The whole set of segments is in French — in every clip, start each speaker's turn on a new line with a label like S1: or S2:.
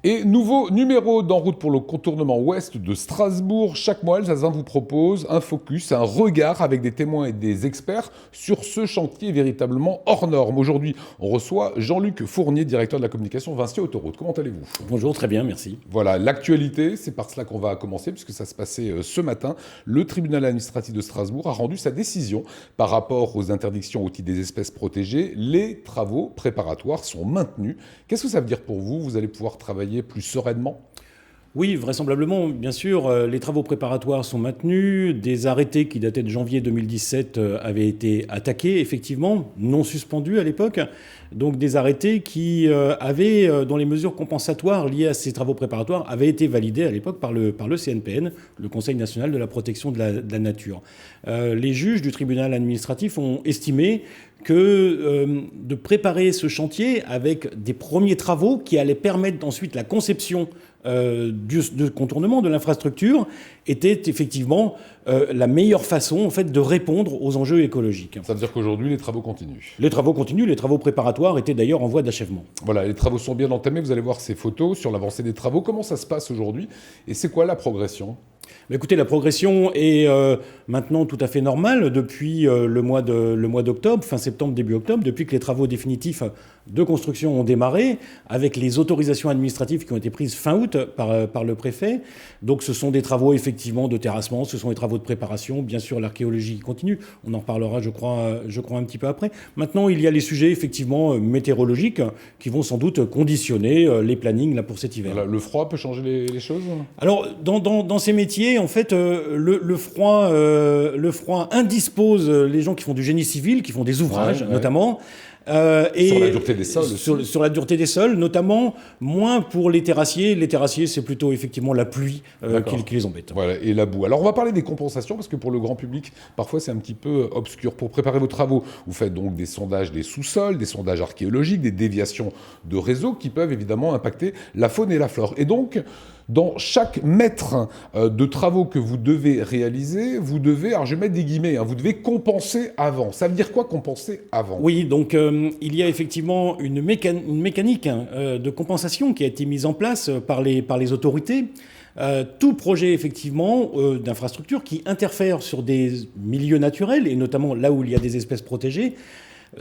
S1: Et nouveau numéro d'En route pour le contournement ouest de Strasbourg. Chaque mois, Elsasin vous propose un focus, un regard avec des témoins et des experts sur ce chantier véritablement hors norme. Aujourd'hui, on reçoit Jean-Luc Fournier, directeur de la communication Vinci Autoroute. Comment allez-vous ?
S2: Bonjour, très bien, merci.
S1: Voilà, l'actualité, c'est par cela qu'on va commencer, puisque ça se passait ce matin. Le tribunal administratif de Strasbourg a rendu sa décision par rapport aux interdictions au titre des espèces protégées. Les travaux préparatoires sont maintenus. Qu'est-ce que ça veut dire pour vous ? Vous allez pouvoir travailler plus sereinement ?
S2: Oui, vraisemblablement, bien sûr, les travaux préparatoires sont maintenus. Des arrêtés qui dataient de janvier 2017 avaient été attaqués, effectivement, non suspendus à l'époque. Donc des arrêtés qui dont les mesures compensatoires liées à ces travaux préparatoires avaient été validées à l'époque par le CNPN, le Conseil national de la protection de la nature. Les juges du tribunal administratif ont estimé que de préparer ce chantier avec des premiers travaux qui allaient permettre ensuite la conception du contournement de l'infrastructure était effectivement la meilleure façon en fait, de répondre aux enjeux écologiques.
S1: Ça veut dire qu'aujourd'hui, les travaux continuent ?
S2: Les travaux continuent, les travaux préparatoires étaient d'ailleurs en voie d'achèvement.
S1: Voilà, les travaux sont bien entamés, vous allez voir ces photos sur l'avancée des travaux. Comment ça se passe aujourd'hui et c'est quoi la progression ?
S2: Écoutez, la progression est maintenant tout à fait normale depuis le mois d'octobre, fin septembre, début octobre, depuis que les travaux définitifs de construction ont démarré, avec les autorisations administratives qui ont été prises fin août par le préfet. Donc ce sont des travaux effectivement de terrassement, ce sont des travaux de préparation. Bien sûr, l'archéologie continue, on en reparlera je crois un petit peu après. Maintenant, il y a les sujets effectivement météorologiques qui vont sans doute conditionner les plannings là, pour cet hiver.
S1: Voilà, le froid peut changer les choses ?
S2: Alors, dans ces métiers, en fait, le froid indispose les gens qui font du génie civil, qui font des ouvrages notamment.
S1: Et sur la dureté des sols
S2: sur la dureté des sols, notamment moins pour les terrassiers. Les terrassiers, c'est plutôt effectivement la pluie qui les embête.
S1: Voilà, et la boue. Alors on va parler des compensations, parce que pour le grand public, parfois c'est un petit peu obscur. Pour préparer vos travaux, vous faites donc des sondages des sous-sols, des sondages archéologiques, des déviations de réseaux qui peuvent évidemment impacter la faune et la flore. Et donc, dans chaque mètre de travaux que vous devez réaliser, vous devez, alors je vais mettre des guillemets, vous devez compenser avant. Ça veut dire quoi, compenser avant ?
S2: Oui, donc il y a effectivement une mécanique de compensation qui a été mise en place par les autorités. Tout projet effectivement d'infrastructure qui interfère sur des milieux naturels, et notamment là où il y a des espèces protégées,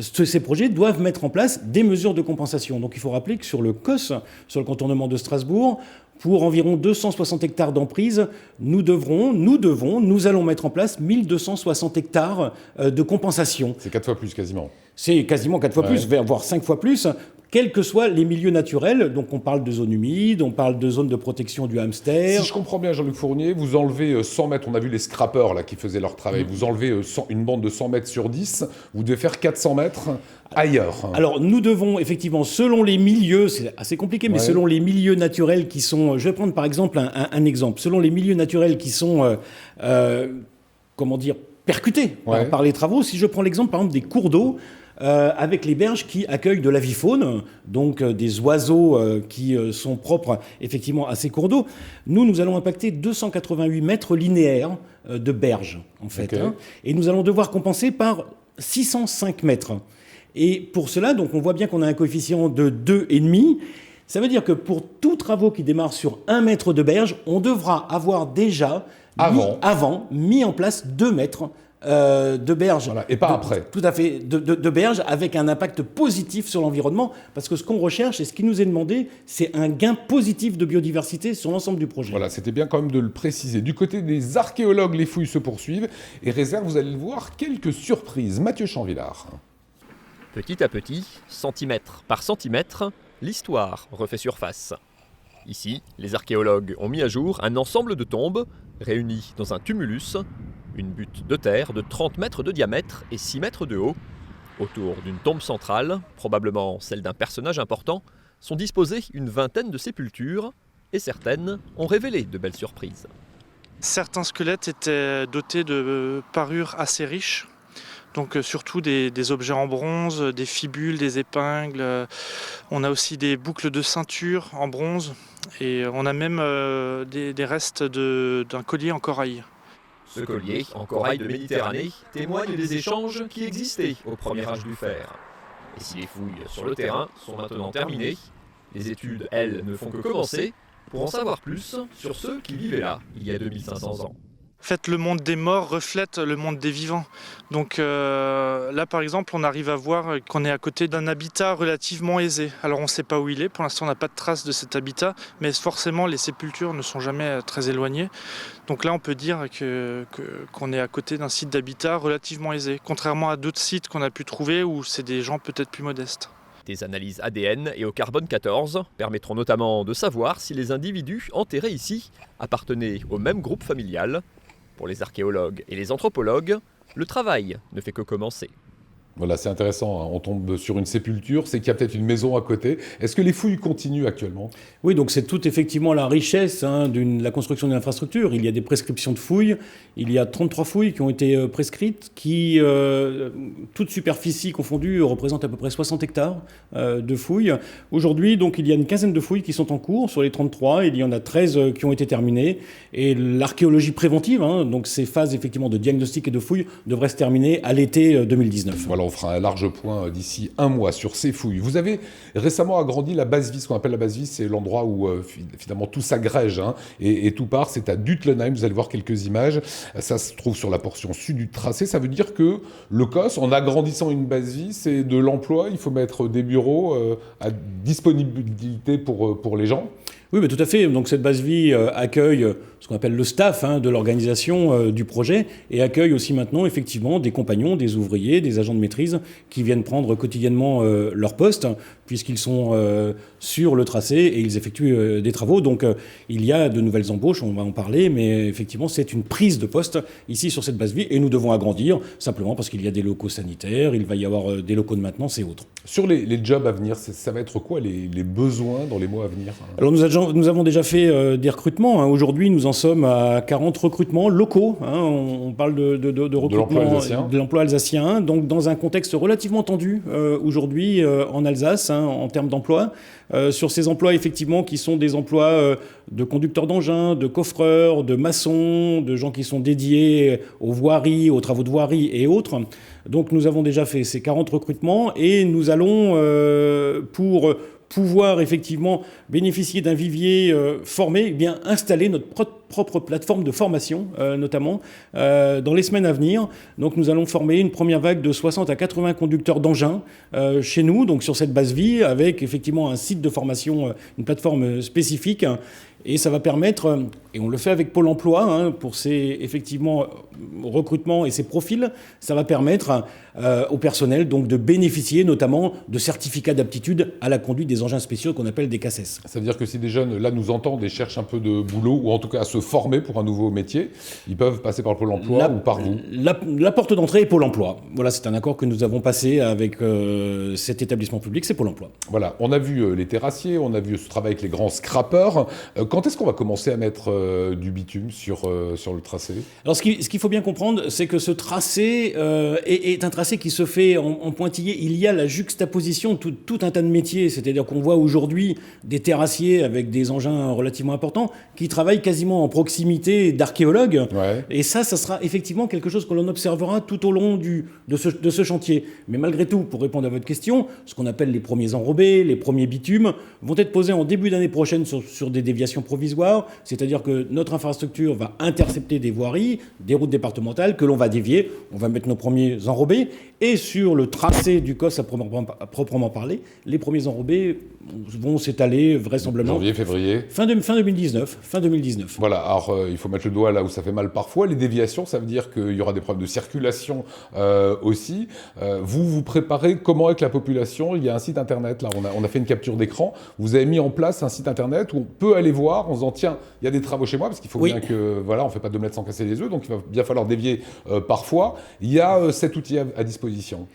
S2: ces projets doivent mettre en place des mesures de compensation. Donc il faut rappeler que sur le COS, sur le contournement de Strasbourg, pour environ 260 hectares d'emprise, nous allons mettre en place 1260 hectares de compensation.
S1: C'est 4 fois plus quasiment.
S2: C'est quasiment 4 fois plus, voire 5 fois plus, quels que soient les milieux naturels. Donc on parle de zones humides, on parle de zones de protection du hamster.
S1: Si je comprends bien, Jean-Luc Fournier, vous enlevez 100 mètres, on a vu les scrappers là, qui faisaient leur travail, vous enlevez une bande de 100 mètres sur 10, vous devez faire 400 mètres ailleurs.
S2: Alors nous devons effectivement, selon les milieux, c'est assez compliqué, mais selon les milieux naturels qui sont, je vais prendre par exemple un exemple, selon les milieux naturels qui sont, percutés par les travaux, si je prends l'exemple par exemple des cours d'eau, avec les berges qui accueillent de l'avifaune, donc des oiseaux qui sont propres effectivement à ces cours d'eau. Nous allons impacter 288 mètres linéaires de berges, en fait. Et nous allons devoir compenser par 605 mètres. Et pour cela, donc on voit bien qu'on a un coefficient de 2,5. Ça veut dire que pour tous travaux qui démarrent sur 1 mètre de berge, on devra avoir déjà mis en place 2 mètres de berge.
S1: Voilà, et pas après.
S2: Tout à fait, de berge avec un impact positif sur l'environnement, parce que ce qu'on recherche et ce qui nous est demandé, c'est un gain positif de biodiversité sur l'ensemble du projet.
S1: Voilà, c'était bien quand même de le préciser. Du côté des archéologues, les fouilles se poursuivent et réservent, vous allez le voir, quelques surprises. Mathieu Chanvillard.
S3: Petit à petit, centimètre par centimètre, l'histoire refait surface. Ici, les archéologues ont mis à jour un ensemble de tombes réunies dans un tumulus, une butte de terre de 30 mètres de diamètre et 6 mètres de haut. Autour d'une tombe centrale, probablement celle d'un personnage important, sont disposées une vingtaine de sépultures et certaines ont révélé de belles surprises.
S4: Certains squelettes étaient dotés de parures assez riches. Donc surtout des objets en bronze, des fibules, des épingles. On a aussi des boucles de ceinture en bronze. Et on a même des restes d'un collier en corail.
S3: Ce collier, en corail de Méditerranée, témoigne des échanges qui existaient au premier âge du fer. Et si les fouilles sur le terrain sont maintenant terminées, Les études, elles, ne font que commencer. Pour en savoir plus sur ceux qui vivaient là, il y a 2500 ans.
S4: En fait, le monde des morts reflète le monde des vivants. Donc là, par exemple, on arrive à voir qu'on est à côté d'un habitat relativement aisé. Alors, on ne sait pas où il est. Pour l'instant, on n'a pas de trace de cet habitat. Mais forcément, les sépultures ne sont jamais très éloignées. Donc là, on peut dire qu'on est à côté d'un site d'habitat relativement aisé. Contrairement à d'autres sites qu'on a pu trouver où c'est des gens peut-être plus modestes.
S3: Des analyses ADN et au carbone 14 permettront notamment de savoir si les individus enterrés ici appartenaient au même groupe familial. Pour les archéologues et les anthropologues, le travail ne fait que commencer.
S1: Voilà, c'est intéressant, hein. On tombe sur une sépulture, c'est qu'il y a peut-être une maison à côté. Est-ce que les fouilles continuent actuellement?
S2: Oui, donc c'est toute effectivement la richesse de la construction d'une infrastructure. Il y a des prescriptions de fouilles, il y a 33 fouilles qui ont été prescrites, qui, toute superficie confondue, représentent à peu près 60 hectares de fouilles. Aujourd'hui, donc, il y a une quinzaine de fouilles qui sont en cours. Sur les 33, il y en a 13 qui ont été terminées. Et l'archéologie préventive, donc ces phases effectivement de diagnostic et de fouilles, devraient se terminer à l'été 2019.
S1: Voilà, on fera un large point d'ici un mois sur ces fouilles. Vous avez récemment agrandi la base vie, ce qu'on appelle la base vie, c'est l'endroit où finalement tout s'agrège et tout part. C'est à Dutlenheim, vous allez voir quelques images. Ça se trouve sur la portion sud du tracé. Ça veut dire que le COS, en agrandissant une base vie, c'est de l'emploi. Il faut mettre des bureaux à disponibilité pour les gens.
S2: Oui, mais tout à fait. Donc cette base vie accueille ce qu'on appelle le staff de l'organisation du projet et accueille aussi maintenant effectivement des compagnons, des ouvriers, des agents de maîtrise qui viennent prendre quotidiennement leur poste puisqu'ils sont sur le tracé et ils effectuent des travaux. Donc il y a de nouvelles embauches, on va en parler, mais effectivement c'est une prise de poste ici sur cette base vie et nous devons agrandir simplement parce qu'il y a des locaux sanitaires, il va y avoir des locaux de maintenance et autres.
S1: Sur les jobs à venir, ça va être quoi les besoins dans les mois à venir?
S2: Alors nous avons déjà fait des recrutements. Aujourd'hui, nous en sommes à 40 recrutements locaux. On parle de recrutement de l'emploi alsacien. Donc dans un contexte relativement tendu aujourd'hui en Alsace en termes d'emploi. Sur ces emplois effectivement qui sont des emplois de conducteurs d'engins, de coffreurs, de maçons, de gens qui sont dédiés aux voiries, aux travaux de voirie et autres. Donc nous avons déjà fait ces 40 recrutements et nous allons pour pouvoir effectivement bénéficier d'un vivier formé, bien installer notre propre plateforme de formation, notamment, dans les semaines à venir. Donc nous allons former une première vague de 60 à 80 conducteurs d'engins chez nous, donc sur cette base vie, avec effectivement un site de formation, une plateforme spécifique. Et ça va permettre, et on le fait avec Pôle emploi, pour ces effectivement recrutements et ces profils, ça va permettre au personnel donc, de bénéficier notamment de certificats d'aptitude à la conduite des engins spéciaux qu'on appelle des CACES.
S1: Ça veut dire que si des jeunes là nous entendent et cherchent un peu de boulot, ou en tout cas à se former pour un nouveau métier, ils peuvent passer par Pôle emploi ou par vous?
S2: La porte d'entrée est Pôle emploi. Voilà, c'est un accord que nous avons passé avec cet établissement public, c'est Pôle emploi. Voilà,
S1: on a vu les terrassiers, on a vu ce travail avec les grands scrappers. Quand est-ce qu'on va commencer à mettre du bitume sur le tracé?
S2: Alors ce qu'il faut bien comprendre, c'est que ce tracé est un tracé qui se fait en pointillé. Il y a la juxtaposition, tout un tas de métiers. C'est-à-dire qu'on voit aujourd'hui des terrassiers avec des engins relativement importants qui travaillent quasiment en proximité d'archéologues.
S1: Ouais.
S2: Et ça sera effectivement quelque chose que l'on observera tout au long de ce chantier. Mais malgré tout, pour répondre à votre question, ce qu'on appelle les premiers enrobés, les premiers bitumes, vont être posés en début d'année prochaine sur des déviations provisoires. C'est-à-dire que notre infrastructure va intercepter des voiries, des routes départementales que l'on va dévier. On va mettre nos premiers enrobés. Et sur le tracé du COS à proprement parler, les premiers enrobés vont s'étaler vraisemblablement
S1: janvier, février.
S2: Fin 2019.
S1: Voilà, alors il faut mettre le doigt là où ça fait mal parfois. Les déviations, ça veut dire qu'il y aura des problèmes de circulation aussi. Vous préparez comment avec la population? Il y a un site internet, là, on a fait une capture d'écran. Vous avez mis en place un site internet où on peut aller voir en disant tiens, il y a des travaux chez moi, parce qu'il faut bien que, voilà, on ne fait pas d'omelette sans casser les œufs, donc il va bien falloir dévier parfois. Il y a cet outil à disposition.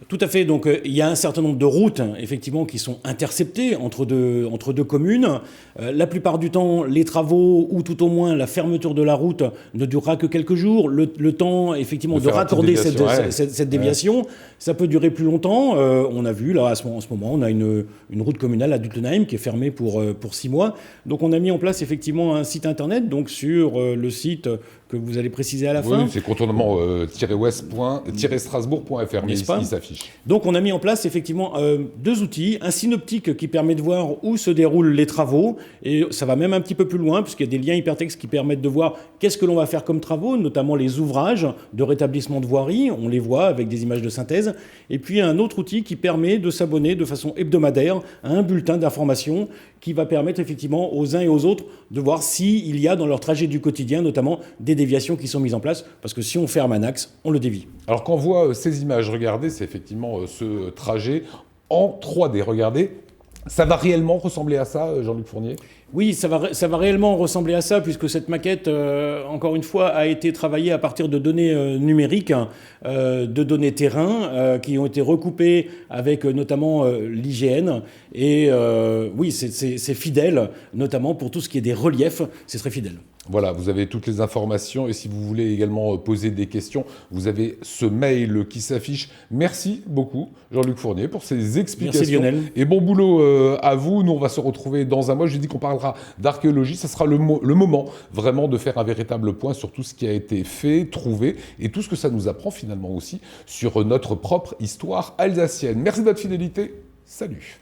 S2: Tout à fait. Donc, il y a un certain nombre de routes, effectivement, qui sont interceptées entre deux communes. La plupart du temps, les travaux, ou tout au moins la fermeture de la route, ne durera que quelques jours. Le temps, effectivement, de raccorder cette déviation, ça peut durer plus longtemps. On a vu, là, en ce moment, on a une route communale à Dutlenheim qui est fermée pour 6 mois. Donc, on a mis en place, effectivement, un site internet, donc sur le site que vous allez préciser à la
S1: Oui,
S2: fin.
S1: c'est contournement-ouest-strasbourg.fr, mais
S2: N'est-ce pas?
S1: il s'affiche.
S2: Donc on a mis en place effectivement deux outils, un synoptique qui permet de voir où se déroulent les travaux, et ça va même un petit peu plus loin, puisqu'il y a des liens hypertextes qui permettent de voir qu'est-ce que l'on va faire comme travaux, notamment les ouvrages de rétablissement de voirie, on les voit avec des images de synthèse, et puis un autre outil qui permet de s'abonner de façon hebdomadaire à un bulletin d'information qui va permettre effectivement aux uns et aux autres de voir s'il y a dans leur trajet du quotidien notamment des déviations qui sont mises en place, parce que si on ferme un axe, on le dévie.
S1: Alors quand on voit ces images, regardez, c'est effectivement ce trajet en 3D. Regardez, ça va réellement ressembler à ça, Jean-Luc Fournier?
S2: Oui, ça va réellement ressembler à ça, puisque cette maquette, encore une fois, a été travaillée à partir de données numériques, de données terrain, qui ont été recoupées avec notamment l'IGN. Et oui, c'est fidèle, notamment pour tout ce qui est des reliefs, c'est très fidèle.
S1: Voilà, vous avez toutes les informations et si vous voulez également poser des questions, vous avez ce mail qui s'affiche. Merci beaucoup Jean-Luc Fournier pour ces explications.
S2: Merci Lionel.
S1: Et bon boulot à vous. Nous, on va se retrouver dans un mois. Je dis qu'on parlera d'archéologie. Ce sera le moment vraiment de faire un véritable point sur tout ce qui a été fait, trouvé et tout ce que ça nous apprend finalement aussi sur notre propre histoire alsacienne. Merci de votre fidélité. Salut.